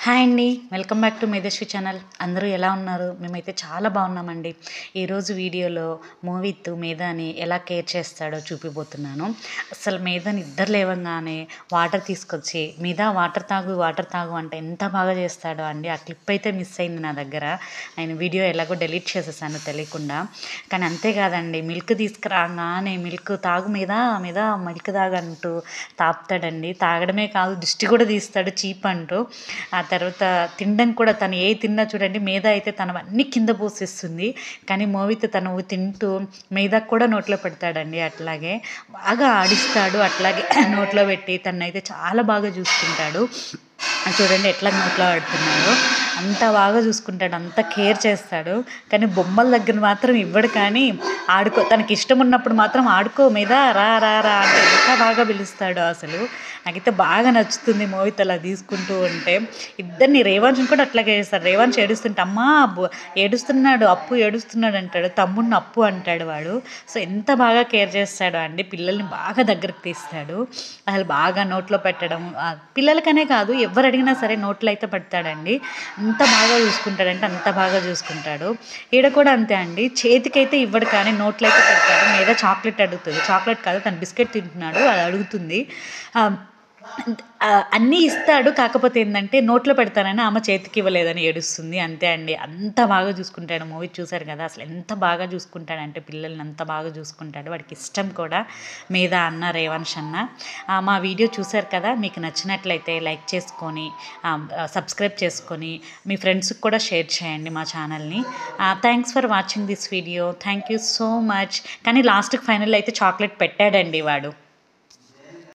Hi అండి, welcome back to మేధశ్వి channel. అందరూ ఎలా ఉన్నారు? మేమైతే చాలా బాగున్నామండి. ఈరోజు వీడియోలో మోహిత్ మేధాని ఎలా కేర్ చేస్తాడో చూపిపోతున్నాను. అసలు మేధాని నిద్ర లేవగానే వాటర్ తీసుకొచ్చి మేధా వాటర్ తాగు అంటే ఎంత బాగా చేస్తాడో అండి. ఆ క్లిప్ అయితే మిస్ అయింది నా దగ్గర. ఆయన వీడియో ఎలాగో డెలీట్ చేసేసాను తెలియకుండా. కానీ అంతేకాదండి, మిల్క్ తీసుకురాగానే మిల్క్ తాగు మీద మిల్క్ తాగంటూ తాపుతాడండి. తాగడమే కాదు, దిష్టి కూడా తీస్తాడు చీప్ అంటూ. ఆ తర్వాత తినడం కూడా తను ఏ తిన్నా చూడండి, మేధా అయితే తనవన్నీ కింద పోసేస్తుంది. కానీ మోహిత్ తను తింటూ మేధాకు కూడా నోట్లో పెడతాడండి. అట్లాగే బాగా ఆడిస్తాడు. అట్లాగే నోట్లో పెట్టి తనైతే చాలా బాగా చూసుకుంటాడు. చూడండి ఎట్లా నోట్లో ఆడుతున్నాడో, అంత బాగా చూసుకుంటాడు, అంత కేర్ చేస్తాడు. కానీ బొమ్మల దగ్గర మాత్రం ఇవ్వడు. కానీ తనకి ఇష్టం ఉన్నప్పుడు మాత్రం ఆడుకో మీద రా రా రా అంటే ఎంత బాగా పిలుస్తాడో అసలు. నాకైతే బాగా నచ్చుతుంది మోహిత్ అలా తీసుకుంటూ ఉంటే. ఇద్దరిని రేవాన్ష్ని కూడా అట్లాగే చేస్తాడు. రేవాన్ష్ ఏడుస్తుంటే అమ్మా అప్పు ఏడుస్తున్నాడు అంటాడు, తమ్ముడిని అప్పు అంటాడు వాడు. సో ఎంత బాగా కేర్ చేస్తాడో అండి. పిల్లల్ని బాగా దగ్గరకు తీస్తాడు. అసలు బాగా నోట్లో పెట్టడం, పిల్లలకనే కాదు ఎవరు అడిగినా సరే నోట్లో అయితే పెడతాడండి. అంత బాగా చూసుకుంటాడంటే అంత బాగా చూసుకుంటాడు. ఈడ కూడా అంతే అండి, చేతికైతే ఇవ్వడు కానీ నోట్లో అయితే పెడతాడు. మీద చాక్లెట్ అడుగుతుంది, చాక్లెట్ కాదు తను బిస్కెట్ తింటున్నాడు, అది అడుగుతుంది. అన్నీ ఇస్తాడు. కాకపోతే ఏంటంటే నోట్లో పెడతానని ఆమె చేతికి ఇవ్వలేదని ఏడుస్తుంది, అంతే అండి. అంత బాగా చూసుకుంటాడు. మూవీ చూశారు కదా, అసలు ఎంత బాగా చూసుకుంటాడంటే పిల్లల్ని అంత బాగా చూసుకుంటాడు. వాడికి ఇష్టం కూడా మేధా అన్న రేవాన్ష్ అన్న. మా వీడియో చూశారు కదా, మీకు నచ్చినట్లయితే లైక్ చేసుకొని సబ్స్క్రైబ్ చేసుకొని మీ ఫ్రెండ్స్కి కూడా షేర్ చేయండి మా ఛానల్ని. Thanks for watching this video. Thank you so much. కానీ లాస్ట్కి ఫైనల్ అయితే చాక్లెట్ పెట్టాడండి వాడు.